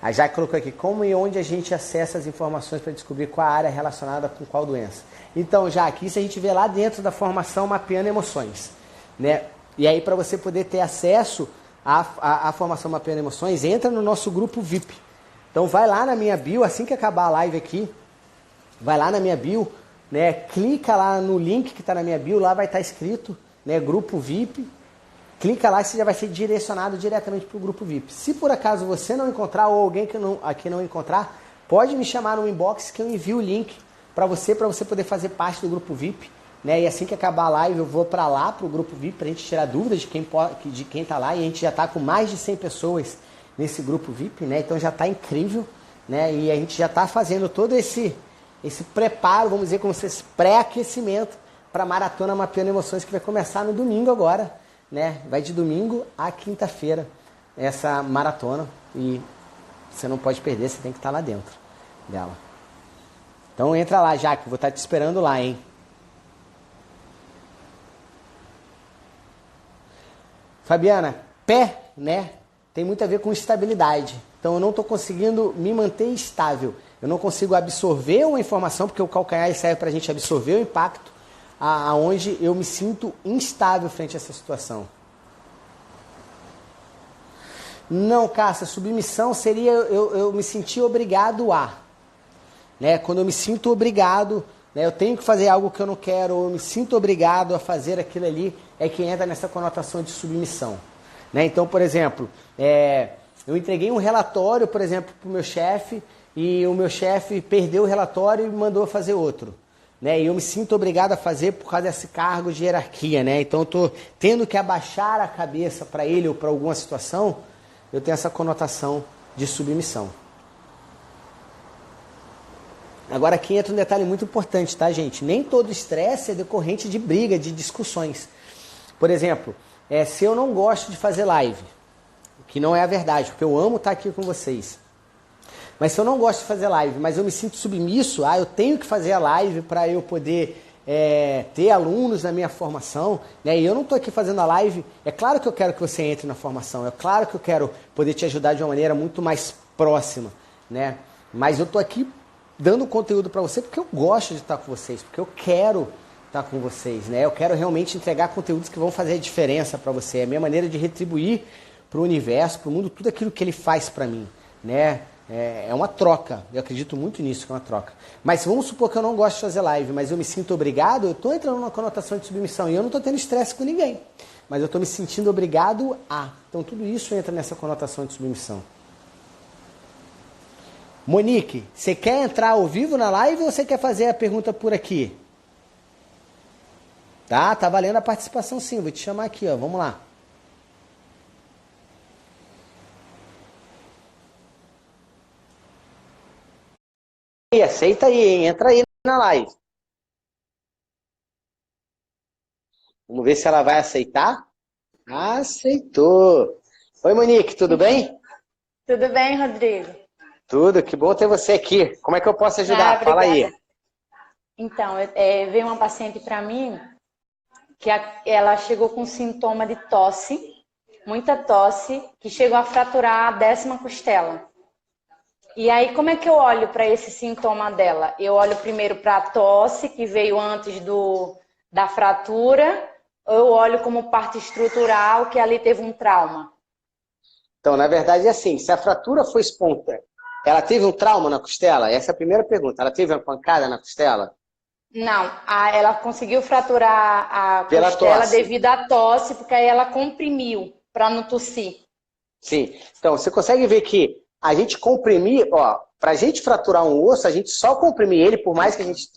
A Jaque colocou aqui, como e onde a gente acessa as informações para descobrir qual a área relacionada com qual doença. Então, Jaque, isso a gente vê lá dentro da formação Mapeando Emoções. Né? E aí, para você poder ter acesso à formação Mapeando Emoções, entra no nosso grupo VIP. Então, vai lá na minha bio, assim que acabar a live aqui, vai lá na minha bio, né? Clica lá no link que está na minha bio, lá vai estar escrito, né, grupo VIP, clica lá e você já vai ser direcionado diretamente para o grupo VIP. Se por acaso você não encontrar ou alguém que aqui não encontrar, pode me chamar no inbox que eu envio o link para você poder fazer parte do grupo VIP. Né? E assim que acabar a live eu vou para lá, para o grupo VIP, para a gente tirar dúvidas de quem está lá. E a gente já está com mais de 100 pessoas nesse grupo VIP, né? Então já está incrível. Né? E a gente já está fazendo todo esse preparo, vamos dizer, como se esse pré-aquecimento para a Maratona Mapeando Emoções, que vai começar no domingo agora, né? Vai de domingo a quinta-feira essa maratona e você não pode perder, você tem que estar lá dentro dela. Então entra lá, Jaque, vou estar te esperando lá, hein? Fabiana, pé, né? Tem muito a ver com estabilidade. Então eu não estou conseguindo me manter estável. Eu não consigo absorver uma informação, porque o calcanhar serve para a gente absorver o impacto, aonde eu me sinto instável frente a essa situação. Não, Cássia, submissão seria eu me sentir obrigado a. Né? Quando eu me sinto obrigado, né, eu tenho que fazer algo que eu não quero, ou eu me sinto obrigado a fazer aquilo ali, é que entra nessa conotação de submissão. Né? Então, por exemplo, eu entreguei um relatório, por exemplo, para o meu chefe, e o meu chefe perdeu o relatório e me mandou fazer outro. Né? E eu me sinto obrigado a fazer por causa desse cargo de hierarquia. Né? Então eu estou tendo que abaixar a cabeça para ele ou para alguma situação, eu tenho essa conotação de submissão. Agora aqui entra um detalhe muito importante, tá, gente? Nem todo estresse é decorrente de briga, de discussões. Por exemplo, se eu não gosto de fazer live, o que não é a verdade, porque eu amo estar aqui com vocês. Mas se eu não gosto de fazer live, mas eu me sinto submisso, eu tenho que fazer a live para eu poder ter alunos na minha formação, né? E eu não estou aqui fazendo a live, é claro que eu quero que você entre na formação, é claro que eu quero poder te ajudar de uma maneira muito mais próxima, né? Mas eu estou aqui dando conteúdo para você porque eu gosto de estar com vocês, porque eu quero estar com vocês, né? Eu quero realmente entregar conteúdos que vão fazer a diferença para você, é a minha maneira de retribuir para o universo, para o mundo, tudo aquilo que ele faz para mim, né? É uma troca, eu acredito muito nisso, que é uma troca. Mas vamos supor que eu não gosto de fazer live, mas eu me sinto obrigado, eu estou entrando numa conotação de submissão e eu não estou tendo estresse com ninguém, mas eu estou me sentindo obrigado a. Então tudo isso entra nessa conotação de submissão. Monique, você quer entrar ao vivo na live ou você quer fazer a pergunta por aqui? Tá valendo a participação sim, vou te chamar aqui, ó, vamos lá. E aceita aí, hein? Entra aí na live. Vamos ver se ela vai aceitar. Aceitou. Oi, Monique, tudo bem? Tudo bem, Rodrigo? Tudo, que bom ter você aqui. Como é que eu posso ajudar? Fala aí. Então, veio uma paciente para mim que ela chegou com sintoma de tosse, muita tosse, que chegou a fraturar a 10ª costela. E aí, como é que eu olho para esse sintoma dela? Eu olho primeiro para a tosse, que veio antes da fratura, ou eu olho como parte estrutural, que ali teve um trauma? Então, na verdade, é assim, se a fratura foi espontânea, ela teve um trauma na costela? Essa é a primeira pergunta. Ela teve uma pancada na costela? Não, ela conseguiu fraturar a Pela costela tosse. devido à tosse, porque aí ela comprimiu para não tossir. Sim. Então, você consegue ver que a gente comprimir, ó, pra gente fraturar um osso, a gente só comprimir ele, por mais que a gente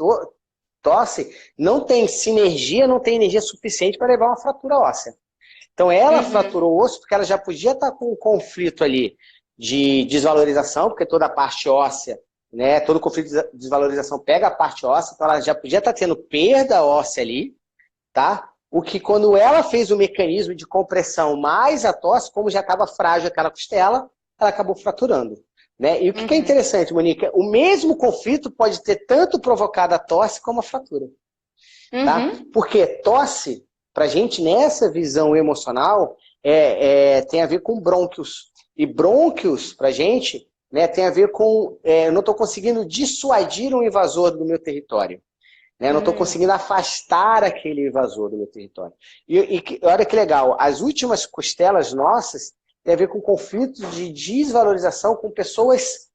tosse, não tem sinergia, não tem energia suficiente para levar uma fratura óssea. Então, ela fraturou o osso porque ela já podia estar com um conflito ali de desvalorização, porque toda a parte óssea, né, todo conflito de desvalorização pega a parte óssea, então ela já podia estar tendo perda óssea ali, tá? O que quando ela fez o mecanismo de compressão mais a tosse, como já estava frágil aquela costela, ela acabou fraturando. Né? E o que é interessante, Monique, o mesmo conflito pode ter tanto provocado a tosse como a fratura. Tá? Porque tosse, pra gente nessa visão emocional, tem a ver com brônquios. E brônquios, pra gente, né, tem a ver com eu não estou conseguindo dissuadir um invasor do meu território. Né? Eu não estou conseguindo afastar aquele invasor do meu território. E olha que legal, as últimas costelas nossas têm a ver com conflitos de desvalorização com pessoas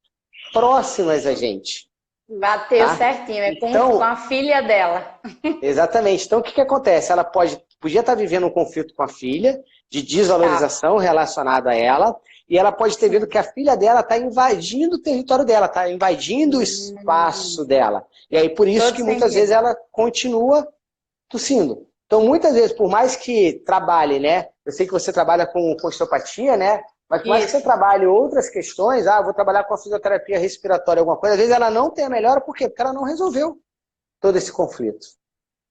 próximas a gente. Bateu certinho, então, com a filha dela. Exatamente. Então, o que acontece? Ela pode podia estar vivendo um conflito com a filha, de desvalorização relacionada a ela, e ela pode ter visto que a filha dela está invadindo o território dela, está invadindo o espaço dela. E aí, por isso que muitas vezes ela continua tossindo. Então, muitas vezes, por mais que trabalhe, né? Eu sei que você trabalha com osteopatia, né? Mas por mais que você trabalhe outras questões, vou trabalhar com a fisioterapia respiratória, alguma coisa, às vezes ela não tem a melhora, por quê? Porque ela não resolveu todo esse conflito.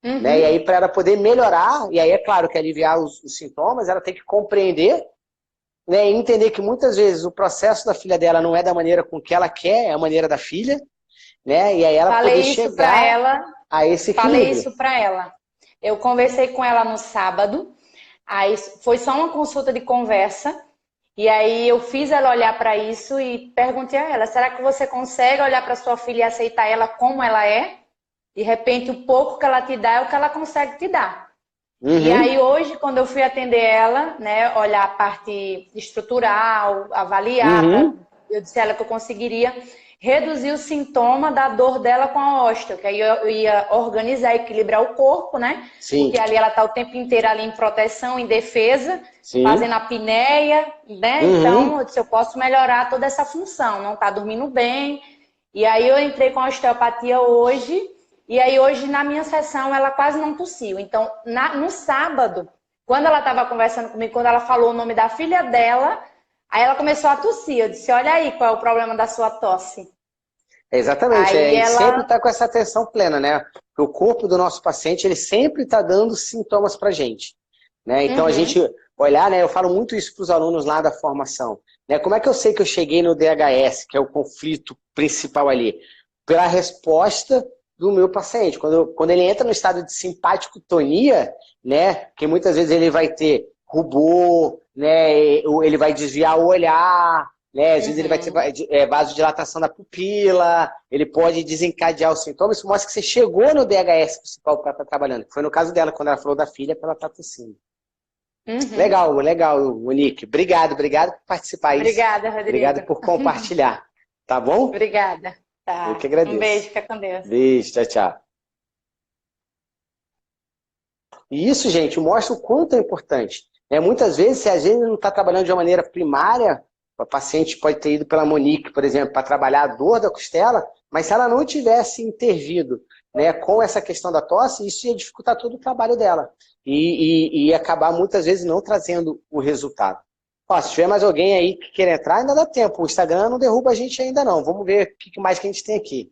Né? E aí, para ela poder melhorar, e aí é claro que aliviar os sintomas, ela tem que compreender, né, e entender que muitas vezes o processo da filha dela não é da maneira com que ela quer, é a maneira da filha, né? E aí ela poder chegar a esse equilíbrio. Falei isso para ela. Eu conversei com ela no sábado, aí foi só uma consulta de conversa, e aí eu fiz ela olhar para isso e perguntei a ela, será que você consegue olhar para sua filha e aceitar ela como ela é? De repente, o pouco que ela te dá é o que ela consegue te dar. E aí, hoje, quando eu fui atender ela, né, olhar a parte estrutural, avaliar, eu disse a ela que eu conseguiria reduzir o sintoma da dor dela com a osteo, que aí eu ia organizar, equilibrar o corpo, né? Sim. Porque ali ela tá o tempo inteiro ali em proteção, em defesa, fazendo a apneia, né? Então, eu disse, eu posso melhorar toda essa função, não tá dormindo bem. E aí eu entrei com a osteopatia hoje. E aí hoje na minha sessão ela quase não tossiu. Então no sábado, quando ela estava conversando comigo, quando ela falou o nome da filha dela, aí ela começou a tossir. Eu disse, olha aí qual é o problema da sua tosse. Exatamente, sempre está com essa atenção plena, né? O corpo do nosso paciente, ele sempre está dando sintomas para a gente. Né? Então a gente olhar, né? Eu falo muito isso para os alunos lá da formação. Né? Como é que eu sei que eu cheguei no DHS, que é o conflito principal ali? Pela resposta do meu paciente. Quando ele entra no estado de simpaticotonia, né, que muitas vezes ele vai ter rubor, né, ele vai desviar o olhar, né, às vezes ele vai ter vasodilatação da pupila, ele pode desencadear os sintomas. Isso mostra que você chegou no DHS principal para estar trabalhando. Foi no caso dela, quando ela falou da filha, para ela estar tossindo. Legal, Monique. Obrigado por participar. Obrigada, Rodrigo. Obrigado por compartilhar. Tá bom? Obrigada. Tá. Eu que agradeço. Um beijo, fica com Deus. Beijo, tchau, tchau. E isso, gente, mostra o quanto é importante. Né? Muitas vezes, se a gente não está trabalhando de uma maneira primária, o paciente pode ter ido pela Monique, por exemplo, para trabalhar a dor da costela, mas se ela não tivesse intervido, né, com essa questão da tosse, isso ia dificultar todo o trabalho dela. E acabar, muitas vezes, não trazendo o resultado. Ó, se tiver mais alguém aí que queira entrar, ainda dá tempo. O Instagram não derruba a gente ainda não. Vamos ver o que mais que a gente tem aqui.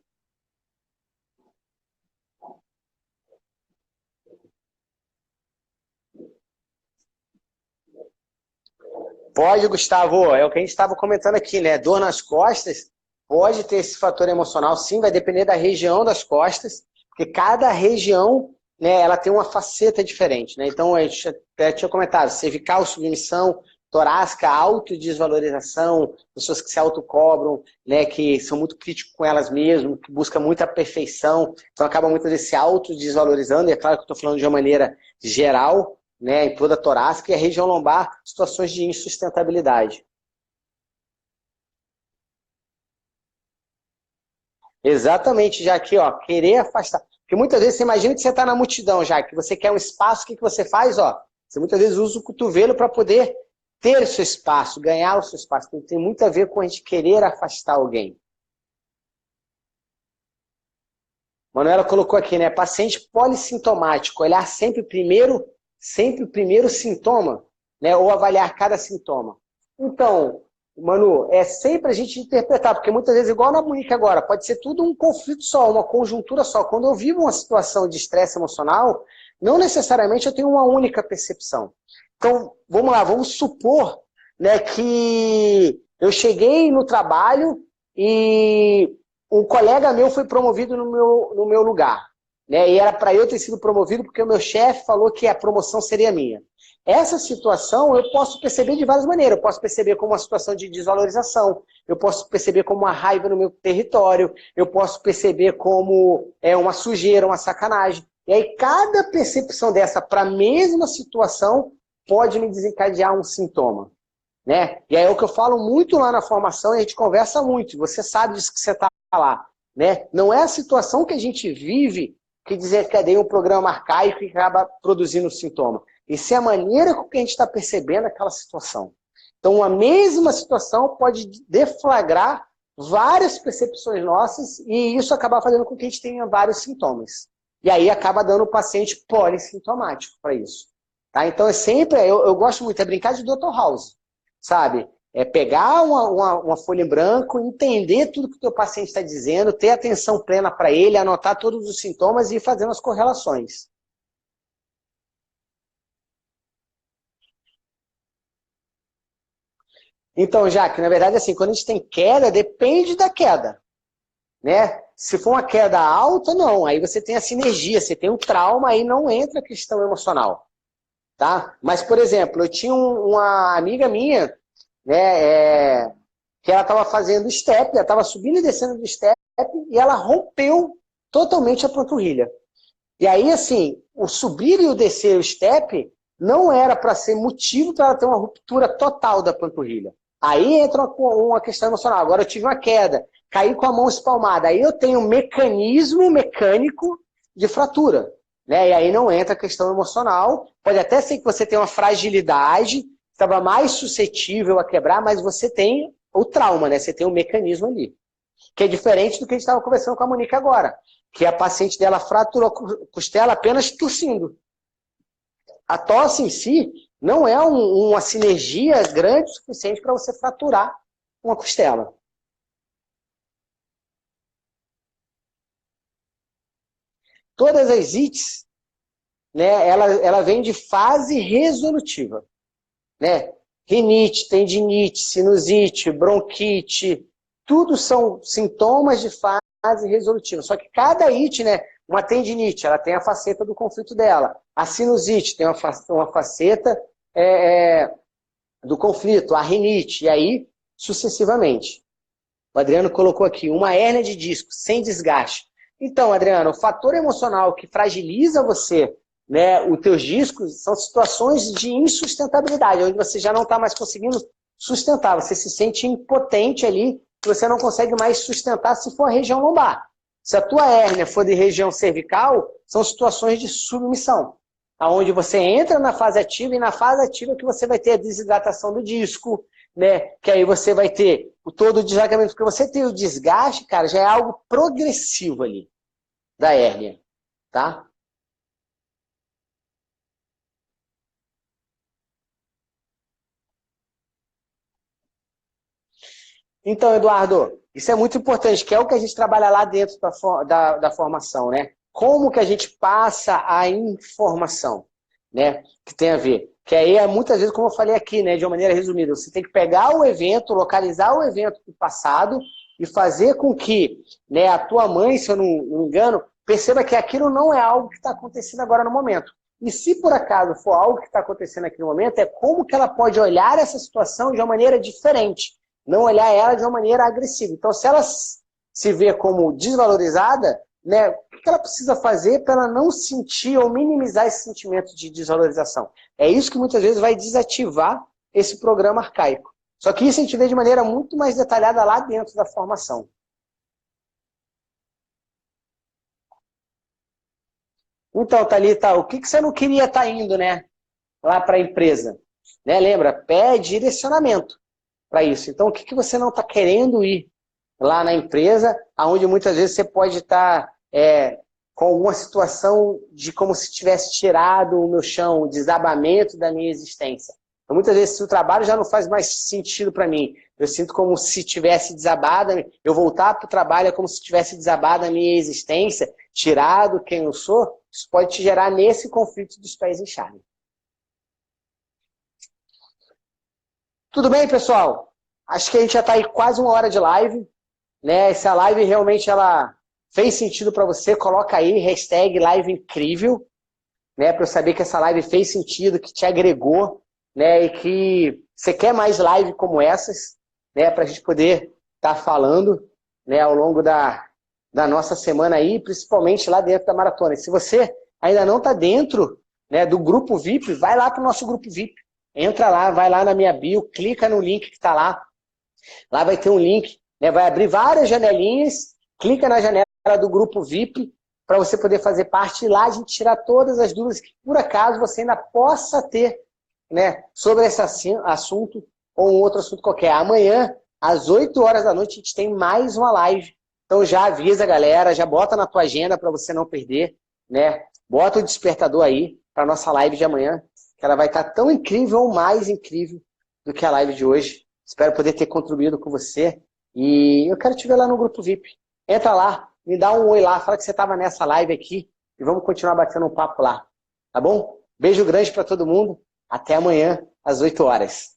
Pode, Gustavo. É o que a gente estava comentando aqui, né? Dor nas costas pode ter esse fator emocional, sim. Vai depender da região das costas, porque cada região, né, ela tem uma faceta diferente, né? Então, a gente até tinha comentado, cervical, submissão, torácica, autodesvalorização, pessoas que se autocobram, né, que são muito críticos com elas mesmas, que buscam muita perfeição, então acabam muitas vezes se autodesvalorizando, e é claro que eu estou falando de uma maneira geral, né, em toda a torácica, e a região lombar, situações de insustentabilidade. Exatamente, já aqui, ó, querer afastar. Porque muitas vezes você imagina que você está na multidão já, que você quer um espaço, o que você faz? Ó, você muitas vezes usa o cotovelo para poder ter o seu espaço, ganhar o seu espaço. Então, tem muito a ver com a gente querer afastar alguém. Manuela colocou aqui, né? Paciente polissintomático, olhar sempre o primeiro sintoma, né? Ou avaliar cada sintoma. Então, Manu, é sempre a gente interpretar, porque muitas vezes, igual na Monique agora, pode ser tudo um conflito só, uma conjuntura só. Quando eu vivo uma situação de estresse emocional, não necessariamente eu tenho uma única percepção. Então, vamos lá, vamos supor, né, que eu cheguei no trabalho e um colega meu foi promovido no meu lugar. Né, e era para eu ter sido promovido porque o meu chefe falou que a promoção seria minha. Essa situação eu posso perceber de várias maneiras. Eu posso perceber como uma situação de desvalorização, eu posso perceber como uma raiva no meu território, eu posso perceber como uma sujeira, uma sacanagem. E aí cada percepção dessa para a mesma situação pode me desencadear um sintoma. Né? E aí é o que eu falo muito lá na formação e a gente conversa muito. Você sabe disso que você está lá. Né? Não é a situação que a gente vive que desencadeia um programa arcaico e acaba produzindo sintoma. Isso é a maneira com que a gente está percebendo aquela situação. Então, a mesma situação pode deflagrar várias percepções nossas e isso acaba fazendo com que a gente tenha vários sintomas. E aí acaba dando o paciente polissintomático para isso. Tá? Então, eu gosto muito, é brincar de Dr. House, sabe? É pegar uma folha em branco, entender tudo que o teu paciente está dizendo, ter atenção plena para ele, anotar todos os sintomas e ir fazendo as correlações. Então, Jaque, na verdade, assim, quando a gente tem queda, depende da queda, né? Se for uma queda alta, não. Aí você tem a sinergia, você tem um trauma, aí não entra a questão emocional, tá? Mas, por exemplo, eu tinha uma amiga minha, né, que ela estava fazendo step, ela estava subindo e descendo do step e ela rompeu totalmente a panturrilha. E aí, assim, o subir e o descer o step não era para ser motivo para ela ter uma ruptura total da panturrilha. Aí entra uma questão emocional. Agora eu tive uma queda, caí com a mão espalmada. Aí eu tenho um mecanismo mecânico de fratura. Né? E aí não entra a questão emocional. Pode até ser que você tenha uma fragilidade, estava mais suscetível a quebrar, mas você tem o trauma, né? Você tem um mecanismo ali. Que é diferente do que a gente estava conversando com a Monique agora. Que a paciente dela fraturou a costela apenas tossindo. A tosse em si não é uma sinergia grande o suficiente para você fraturar uma costela. Todas as ites, né, ela vem de fase resolutiva. Né? Rinite, tendinite, sinusite, bronquite, tudo são sintomas de fase resolutiva. Só que cada ite, né, uma tendinite, ela tem a faceta do conflito dela. A sinusite tem uma faceta do conflito, a rinite, e aí sucessivamente. O Adriano colocou aqui, uma hérnia de disco sem desgaste. Então, Adriano, o fator emocional que fragiliza você, né, os teus discos, são situações de insustentabilidade, onde você já não está mais conseguindo sustentar, você se sente impotente ali, você não consegue mais sustentar se for a região lombar. Se a tua hérnia for de região cervical, são situações de submissão, onde você entra na fase ativa e na fase ativa que você vai ter a desidratação do disco, né? Que aí você vai ter todo o desligamento, porque você tem o desgaste, cara, já é algo progressivo ali da hérnia, tá? Então, Eduardo, isso é muito importante, que é o que a gente trabalha lá dentro da formação, né? Como que a gente passa a informação, né? Que tem a ver. Que aí é muitas vezes, como eu falei aqui, né? De uma maneira resumida, você tem que pegar o evento, localizar o evento do passado e fazer com que, né, a tua mãe, se eu não me engano, perceba que aquilo não é algo que está acontecendo agora no momento. E se por acaso for algo que está acontecendo aqui no momento, é como que ela pode olhar essa situação de uma maneira diferente. Não olhar ela de uma maneira agressiva. Então, se ela se vê como desvalorizada, né, o que ela precisa fazer para ela não sentir ou minimizar esse sentimento de desvalorização? É isso que muitas vezes vai desativar esse programa arcaico. Só que isso a gente vê de maneira muito mais detalhada lá dentro da formação. Então, Thalita, o que você não queria estar indo, né, lá para a empresa? Né, lembra? Pede direcionamento para isso. Então, o que você não está querendo ir lá na empresa, onde muitas vezes você pode estar com alguma situação de como se tivesse tirado o meu chão, o desabamento da minha existência. Então, muitas vezes, se o trabalho já não faz mais sentido para mim, eu sinto como se tivesse desabado, eu voltar para o trabalho é como se tivesse desabado a minha existência, tirado quem eu sou, isso pode te gerar nesse conflito dos pés inchados. Tudo bem, pessoal? Acho que a gente já está aí quase uma hora de live, né? Se a live realmente ela fez sentido para você, coloca aí hashtag live incrível, né? Para eu saber que essa live fez sentido, que te agregou, né? E que você quer mais live como essas, né? Para a gente poder estar falando, né? Ao longo da nossa semana aí, principalmente lá dentro da maratona. E se você ainda não está dentro, né, do grupo VIP, vai lá para o nosso grupo VIP. Entra lá, vai lá na minha bio, clica no link que está lá. Lá vai ter um link, né, vai abrir várias janelinhas, clica na janela do grupo VIP para você poder fazer parte e lá a gente tirar todas as dúvidas que por acaso você ainda possa ter, né, sobre esse assunto ou um outro assunto qualquer. Amanhã, às 8 horas da noite, a gente tem mais uma live. Então já avisa a galera, já bota na tua agenda para você não perder, né? Bota o despertador aí para nossa live de amanhã, que ela vai estar tão incrível ou mais incrível do que a live de hoje. Espero poder ter contribuído com você. E eu quero te ver lá no grupo VIP. Entra lá, me dá um oi lá, fala que você estava nessa live aqui e vamos continuar batendo um papo lá. Tá bom? Beijo grande para todo mundo. Até amanhã, às 8 horas.